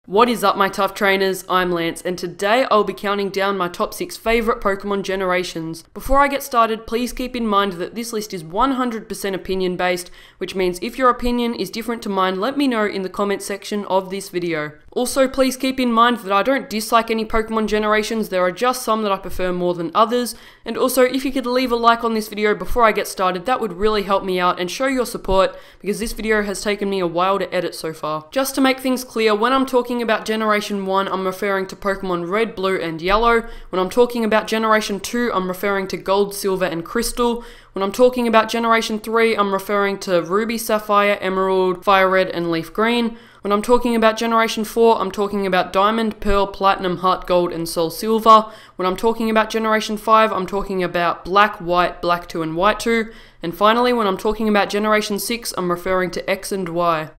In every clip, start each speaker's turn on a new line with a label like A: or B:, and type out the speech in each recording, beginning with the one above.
A: What is up, my tough trainers? I'm Lance, and today I'll be counting down my top 6 favourite Pokemon generations. Before I get started, please keep in mind that this list is 100% opinion based, which means if your opinion is different to mine, let me know in the comment section of this video. Also, please keep in mind that I don't dislike any Pokemon generations, there are just some that I prefer more than others. And also, if you could leave a like on this video before I get started, that would really help me out and show your support, because this video has taken me a while to edit so far. Just to make things clear, when I'm talking about Generation 1, I'm referring to Pokemon Red, Blue, and Yellow. When I'm talking about Generation 2, I'm referring to Gold, Silver, and Crystal. When I'm talking about Generation 3, I'm referring to Ruby, Sapphire, Emerald, Fire Red, and Leaf Green. When I'm talking about Generation 4, I'm talking about Diamond, Pearl, Platinum, Heart Gold, and Soul Silver. When I'm talking about Generation 5, I'm talking about Black, White, Black 2, and White 2. And finally, when I'm talking about Generation 6, I'm referring to X and Y.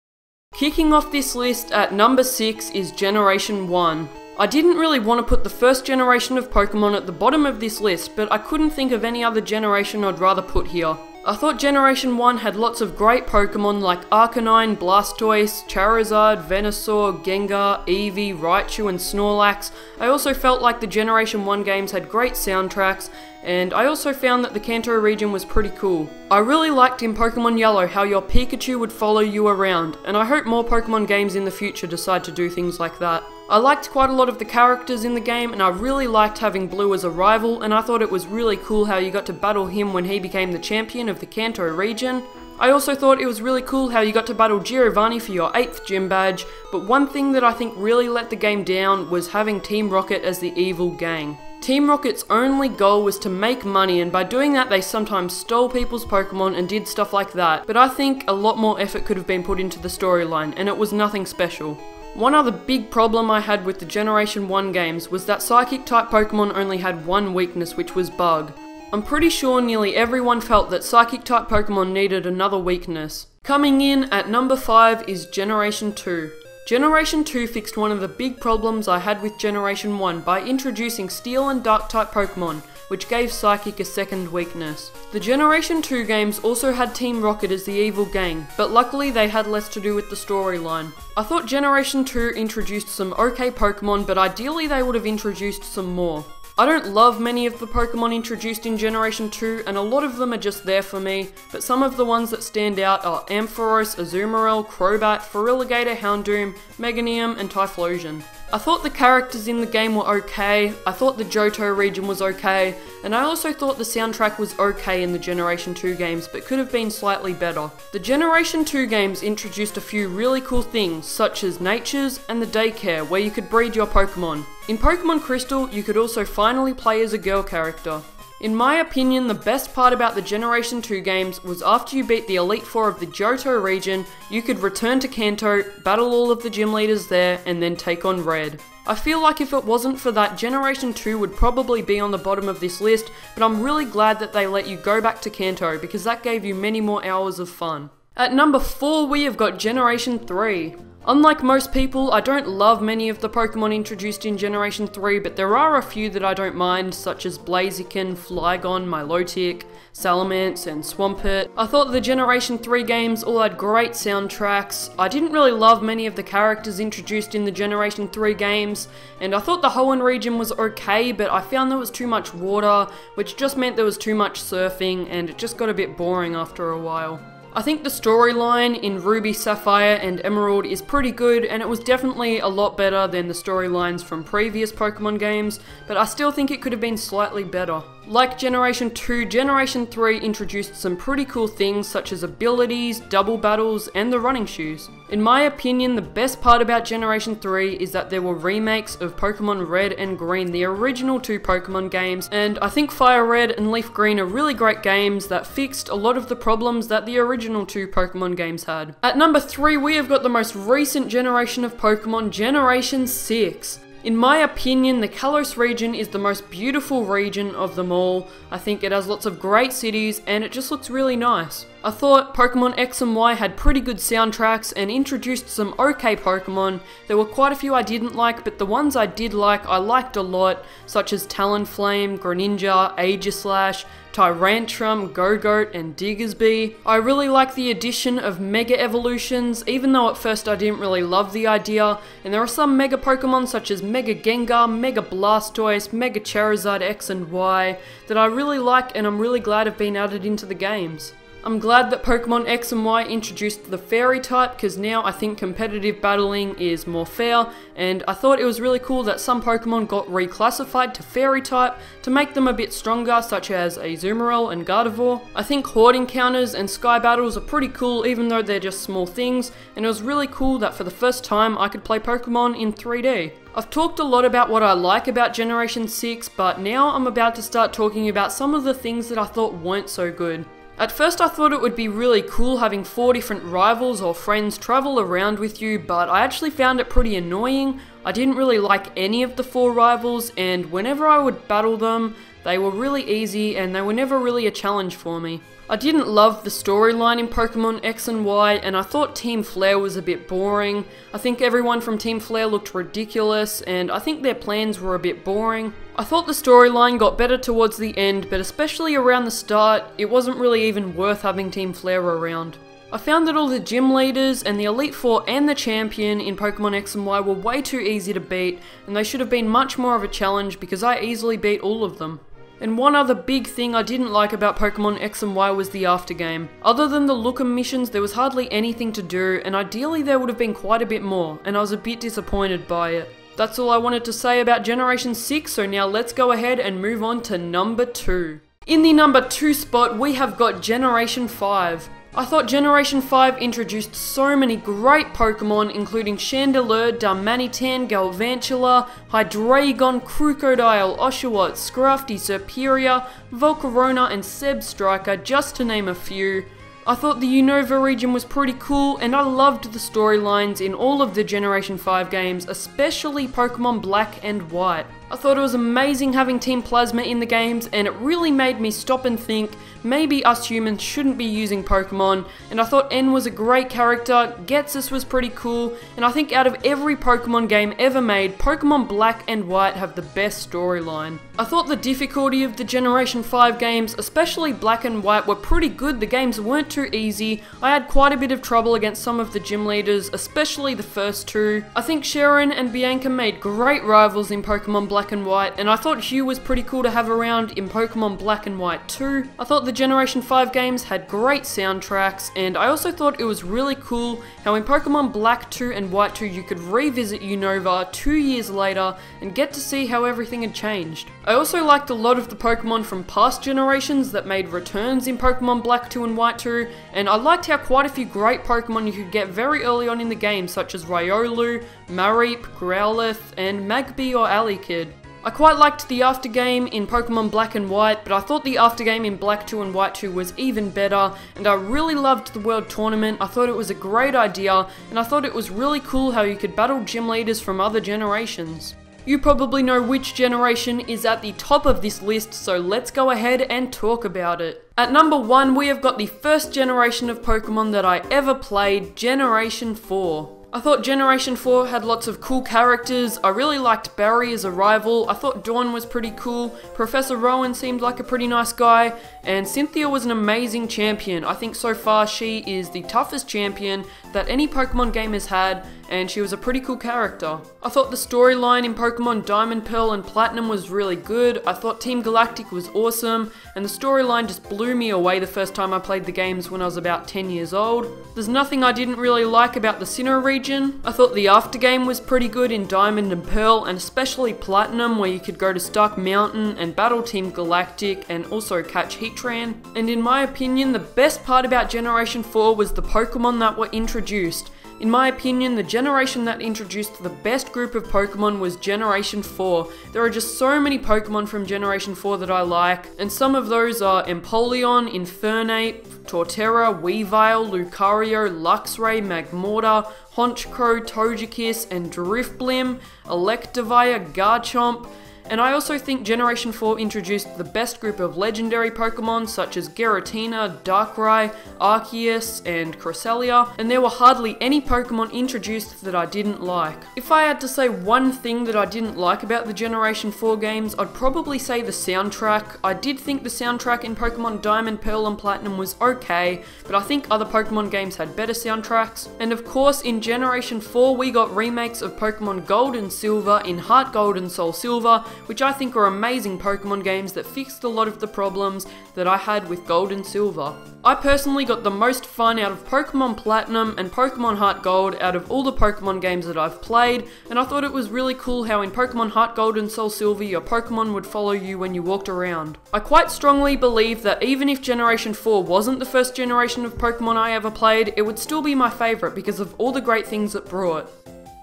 A: Kicking off this list at number 6 is Generation 1. I didn't really want to put the first generation of Pokemon at the bottom of this list, but I couldn't think of any other generation I'd rather put here. I thought Generation 1 had lots of great Pokemon like Arcanine, Blastoise, Charizard, Venusaur, Gengar, Eevee, Raichu, and Snorlax. I also felt like the Generation 1 games had great soundtracks, and I also found that the Kanto region was pretty cool. I really liked in Pokemon Yellow how your Pikachu would follow you around, and I hope more Pokemon games in the future decide to do things like that. I liked quite a lot of the characters in the game, and I really liked having Blue as a rival, and I thought it was really cool how you got to battle him when he became the champion of the Kanto region. I also thought it was really cool how you got to battle Giovanni for your 8th gym badge, but one thing that I think really let the game down was having Team Rocket as the evil gang. Team Rocket's only goal was to make money, and by doing that they sometimes stole people's Pokemon and did stuff like that, but I think a lot more effort could have been put into the storyline, and it was nothing special. One other big problem I had with the Generation 1 games was that Psychic-type Pokemon only had one weakness, which was Bug. I'm pretty sure nearly everyone felt that Psychic-type Pokemon needed another weakness. Coming in at number 5 is Generation 2. Generation 2 fixed one of the big problems I had with Generation 1 by introducing Steel and Dark-type Pokemon, which gave Psychic a second weakness. The Generation 2 games also had Team Rocket as the evil gang, but luckily they had less to do with the storyline. I thought Generation 2 introduced some okay Pokemon, but ideally they would have introduced some more. I don't love many of the Pokemon introduced in Generation 2, and a lot of them are just there for me, but some of the ones that stand out are Ampharos, Azumarill, Crobat, Feraligatr, Houndoom, Meganium, and Typhlosion. I thought the characters in the game were okay, I thought the Johto region was okay, and I also thought the soundtrack was okay in the Generation 2 games, but could have been slightly better. The Generation 2 games introduced a few really cool things, such as Natures and the Daycare, where you could breed your Pokemon. In Pokemon Crystal, you could also finally play as a girl character. In my opinion, the best part about the Generation 2 games was after you beat the Elite Four of the Johto region, you could return to Kanto, battle all of the gym leaders there, and then take on Red. I feel like if it wasn't for that, Generation 2 would probably be on the bottom of this list, but I'm really glad that they let you go back to Kanto, because that gave you many more hours of fun. At number 4, we have got Generation 3. Unlike most people, I don't love many of the Pokemon introduced in Generation 3, but there are a few that I don't mind, such as Blaziken, Flygon, Milotic, Salamence, and Swampert. I thought the Generation 3 games all had great soundtracks. I didn't really love many of the characters introduced in the Generation 3 games, and I thought the Hoenn region was okay, but I found there was too much water, which just meant there was too much surfing, and it just got a bit boring after a while. I think the storyline in Ruby, Sapphire, and Emerald is pretty good, and it was definitely a lot better than the storylines from previous Pokemon games, but I still think it could have been slightly better. Like Generation 2, Generation 3 introduced some pretty cool things such as abilities, double battles, and the running shoes. In my opinion, the best part about Generation 3 is that there were remakes of Pokemon Red and Green, the original 2 Pokemon games, and I think Fire Red and Leaf Green are really great games that fixed a lot of the problems that the original 2 Pokemon games had. At number 3, we have got the most recent generation of Pokemon, Generation 6. In my opinion, the Kalos region is the most beautiful region of them all. I think it has lots of great cities and it just looks really nice. I thought Pokemon X and Y had pretty good soundtracks and introduced some okay Pokemon. There were quite a few I didn't like, but the ones I did like, I liked a lot, such as Talonflame, Greninja, Aegislash, Tyrantrum, Go-Goat, and Diggersby. I really like the addition of Mega Evolutions, even though at first I didn't really love the idea, and there are some Mega Pokemon such as Mega Gengar, Mega Blastoise, Mega Charizard X and Y that I really like, and I'm really glad have been added into the games. I'm glad that Pokemon X and Y introduced the Fairy type, because now I think competitive battling is more fair, and I thought it was really cool that some Pokemon got reclassified to Fairy type to make them a bit stronger, such as Azumarill and Gardevoir. I think Horde encounters and Sky battles are pretty cool, even though they're just small things, and it was really cool that for the first time I could play Pokemon in 3D. I've talked a lot about what I like about Generation 6, but now I'm about to start talking about some of the things that I thought weren't so good. At first I thought it would be really cool having 4 different rivals or friends travel around with you, but I actually found it pretty annoying. I didn't really like any of the 4 rivals, and whenever I would battle them, they were really easy and they were never really a challenge for me. I didn't love the storyline in Pokemon X and Y, and I thought Team Flare was a bit boring. I think everyone from Team Flare looked ridiculous, and I think their plans were a bit boring. I thought the storyline got better towards the end, but especially around the start, it wasn't really even worth having Team Flare around. I found that all the gym leaders and the Elite Four and the champion in Pokemon X and Y were way too easy to beat, and they should have been much more of a challenge because I easily beat all of them. And one other big thing I didn't like about Pokemon X and Y was the aftergame. Other than the Lookum missions, there was hardly anything to do, and ideally there would have been quite a bit more, and I was a bit disappointed by it. That's all I wanted to say about Generation 6, so now let's go ahead and move on to number 2. In the number 2 spot, we have got Generation 5. I thought Generation 5 introduced so many great Pokemon, including Chandelure, Darmanitan, Galvantula, Hydreigon, Crocodile, Oshawott, Scrafty, Serperior, Volcarona, and Zebstrika, just to name a few. I thought the Unova region was pretty cool, and I loved the storylines in all of the Generation 5 games, especially Pokemon Black and White. I thought it was amazing having Team Plasma in the games, and it really made me stop and think, maybe us humans shouldn't be using Pokemon, and I thought N was a great character, Ghetsis was pretty cool, and I think out of every Pokemon game ever made, Pokemon Black and White have the best storyline. I thought the difficulty of the Generation 5 games, especially Black and White, were pretty good. The games weren't too easy. I had quite a bit of trouble against some of the gym leaders, especially the first 2. I think Sharon and Bianca made great rivals in Pokemon Black and White, and I thought Hugh was pretty cool to have around in Pokemon Black and White too. I thought the Generation 5 games had great soundtracks, and I also thought it was really cool how in Pokemon Black 2 and White 2 you could revisit Unova 2 years later and get to see how everything had changed. I also liked a lot of the Pokemon from past generations that made returns in Pokemon Black 2 and White 2, and I liked how quite a few great Pokemon you could get very early on in the game, such as Riolu, Mareep, Growlithe, and Magby or Alikid. I quite liked the aftergame in Pokemon Black and White, but I thought the aftergame in Black 2 and White 2 was even better, and I really loved the World Tournament. I thought it was a great idea, and I thought it was really cool how you could battle gym leaders from other generations. You probably know which generation is at the top of this list, so let's go ahead and talk about it. At number 1, we have got the first generation of Pokemon that I ever played, Generation 4. I thought Generation 4 had lots of cool characters. I really liked Barry as a rival. I thought Dawn was pretty cool. Professor Rowan seemed like a pretty nice guy. And Cynthia was an amazing champion. I think so far she is the toughest champion that any Pokemon game has had, and she was a pretty cool character. I thought the storyline in Pokemon Diamond, Pearl, and Platinum was really good. I thought Team Galactic was awesome, and the storyline just blew me away the first time I played the games when I was about 10 years old. There's nothing I didn't really like about the Sinnoh region. I thought the aftergame was pretty good in Diamond and Pearl, and especially Platinum, where you could go to Stark Mountain and battle Team Galactic and also catch Heatran. And in my opinion, the best part about Generation 4 was the Pokemon that were introduced. In my opinion, the generation that introduced the best group of Pokemon was Generation 4. There are just so many Pokemon from Generation 4 that I like, and some of those are Empoleon, Infernape, Torterra, Weavile, Lucario, Luxray, Magmortar, Honchkrow, Togekiss, and Drifblim, Electivire, Garchomp, And I also think Generation 4 introduced the best group of legendary Pokemon such as Giratina, Darkrai, Arceus, and Cresselia, and there were hardly any Pokemon introduced that I didn't like. If I had to say one thing that I didn't like about the Generation 4 games, I'd probably say the soundtrack. I did think the soundtrack in Pokemon Diamond, Pearl, and Platinum was okay, but I think other Pokemon games had better soundtracks. And of course, in Generation 4 we got remakes of Pokemon Gold and Silver in Heart Gold and Soul Silver, which I think are amazing Pokemon games that fixed a lot of the problems that I had with Gold and Silver. I personally got the most fun out of Pokemon Platinum and Pokemon Heart Gold out of all the Pokemon games that I've played, and I thought it was really cool how in Pokemon Heart Gold and Soul Silver your Pokemon would follow you when you walked around. I quite strongly believe that even if Generation 4 wasn't the first generation of Pokemon I ever played, it would still be my favourite because of all the great things it brought.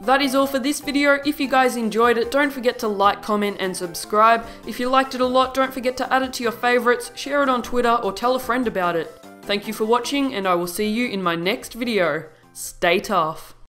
A: That is all for this video. If you guys enjoyed it, don't forget to like, comment, and subscribe. If you liked it a lot, don't forget to add it to your favourites, share it on Twitter, or tell a friend about it. Thank you for watching, and I will see you in my next video. Stay tough.